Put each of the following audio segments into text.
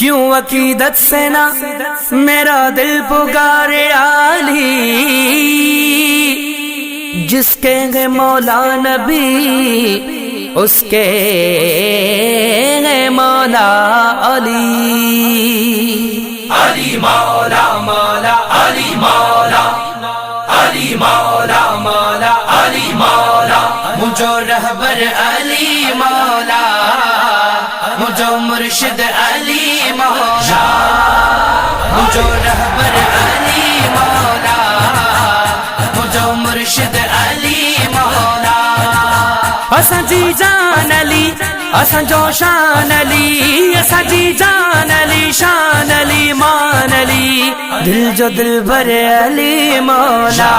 क्यों अकीदत से ना मेरा दिल पुकारे आली, जिसके है मौला नबी उसके है मौला अली। अली मौला मौला अली मौला, अली मौला मौला अली मौला, मुझो रहबर अली मौला, मुझो मुर्शिद अली मौला, मुझो रहबर अली मौला, मुझो मुर्शिद अली मौला। असा जी जान अली असा जो शान अली, असा जी जान अली शान अली मान अली, दिल जो दिल भर अली मौला,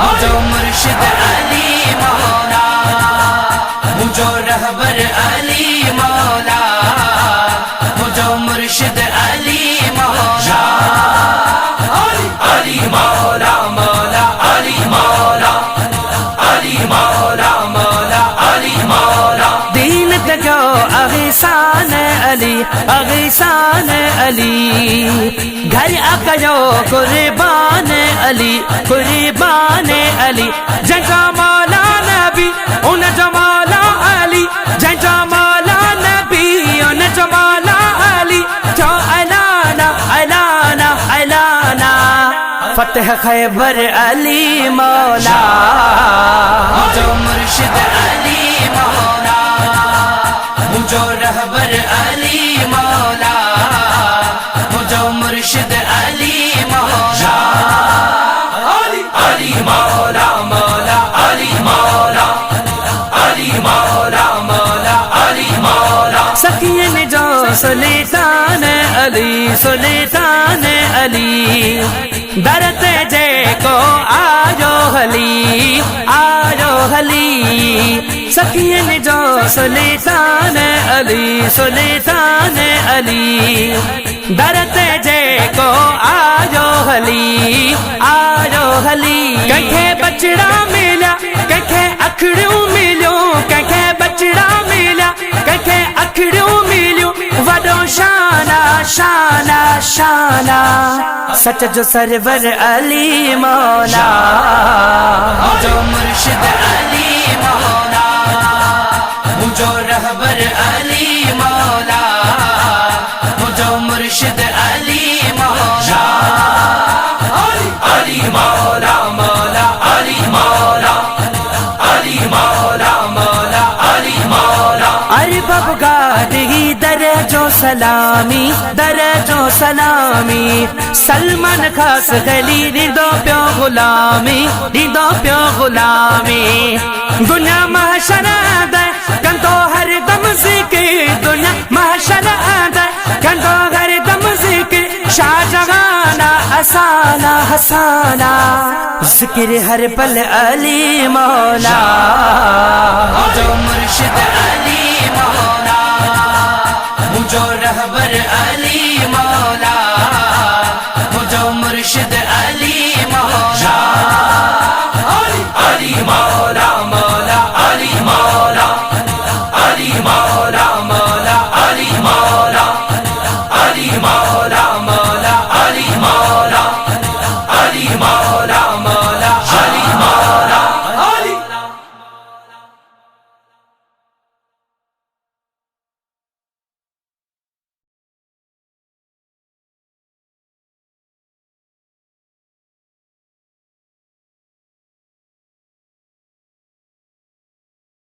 मुझो मुर्शिद अली मौला, मुझो रहबर अली मौला, मुझो मुर्शिद अली मौला। अली मौला मौला अली मौला, अली मौला मौला अली मौला। दीन तको अगीसान अली अगीसान अली, घर आकयो कुर्बान अली कुर्बान अली, जंजा मौला नबी उन जमाला अली, जंजा मौला नबी उन जमाला अली, जो ऐलाना ऐलाना ऐलाना फतेह खैबर अली मौला, मुझो मुर्शिद अली मौला, मुझो रहबर अली मौला, मुझो मुर्शिद अली मौला। अली मौला मौला अली मौला, अली मौला मौला अली मौला। सखियन जो सुल्तान अली सुल्तान अली, दरते जे को आजो हली आजो हली, सखियन जो सुल्तान अली सुल्तान अली, दरते जे को आजो हली आजो हली। कंखे बचड़ा मिला कंखे अखड़ू मिलो, कंखे बचड़ा मिला कंखे अखड़ू मिलो, वडो शाना शाना शाना सच जो सरवर अली मौला, मुझो मुर्शिद अली मौला, मुझो रहबर अली मौला, मुझो मुर्शिद अली मौला। अली मौला मौला अली मौला, अली मौला मौला अली मौला। अरे बबगादी दरजो सलामी दरजो सलामी, सलमान खास गली दीदो प्यो गुलामी दीदो प्यो गुलामी, दुनिया महशरा दे कंतो हर दम जिक्र, दुनिया महशरा दे कंतो हर दम जिक्र, शाहजहाना हसाना हसाना जिक्र हर पल अली मौला, मुझो मुर्शिद अली मौला, मुझो रहबर अली मौला।